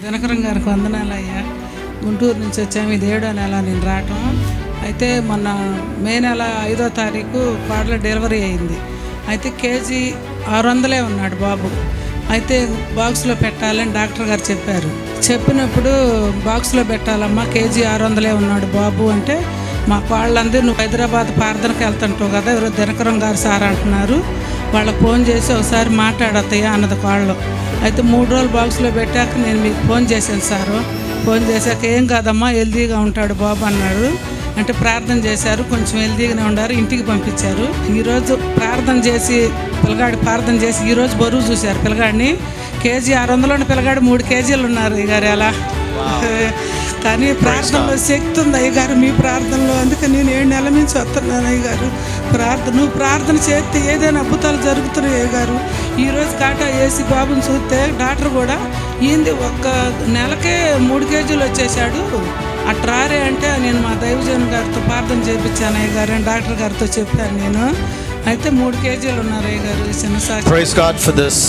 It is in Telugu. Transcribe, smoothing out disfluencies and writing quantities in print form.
దినకరం గారికి వందనాలు అయ్యా. గుంటూరు నుంచి వచ్చాము. ఇది 7వ నెల నేను రావటం. అయితే మొన్న మే నెల 5వ తారీఖు పాడలో డెలివరీ అయింది. అయితే కేజీ 600 ఉన్నాడు బాబు. అయితే బాక్స్లో పెట్టాలని డాక్టర్ గారు చెప్పారు. చెప్పినప్పుడు బాక్స్లో పెట్టాలమ్మా, కేజీ 600 ఉన్నాడు బాబు అంటే మా వాళ్ళందరూ నువ్వు హైదరాబాద్ ప్రార్థనకి వెళ్తుంటావు కదా, ఎవరో దినకరం గారు సార్ అంటున్నారు, వాళ్ళకి ఫోన్ చేసి ఒకసారి మాట్లాడతాయా అన్నది కాళ్ళు. అయితే 3 రోజులు బాక్స్లో పెట్టాక నేను మీకు ఫోన్ చేశాను సారు. ఫోన్ చేశాక ఏం కాదమ్మా, హెల్దీగా ఉంటాడు బాబు అన్నాడు. అంటే ప్రార్థన చేశారు, కొంచెం హెల్దీగానే ఉన్నారు, ఇంటికి పంపించారు. ఈరోజు ప్రార్థన చేసి ఈరోజు బరువు చూశారు పిల్లగాడిని. కేజీ 600 పిల్లగాడు 3 కేజీలు ఉన్నారు అయ్యగారు. అలా కానీ ప్రార్థనలో శక్తి ఉంది అయ్యగారు, మీ ప్రార్థనలో. అందుకే నేను 7 నెలల నుంచి వస్తున్నాను అయ్యగారు. నువ్వు ప్రార్థన చేస్తే ఏదైనా అద్భుతాలు జరుగుతున్నాయి అయ్యగారు. ఈరోజు కాటా వేసి బాబుని చూస్తే డాక్టర్ కూడా ఏంది ఒక్క నెలకే 3 కేజీలు వచ్చేసాడు అట్రారే అంటే, నేను మా దైవజన్ గారితో ప్రార్థన చేయించాను అయ్యగారు అని డాక్టర్ గారితో చెప్పాను నేను. అయితే 3 కేజీలు ఉన్నారు అయ్యగారు. చిన్న సాక్షి. Praise God for this.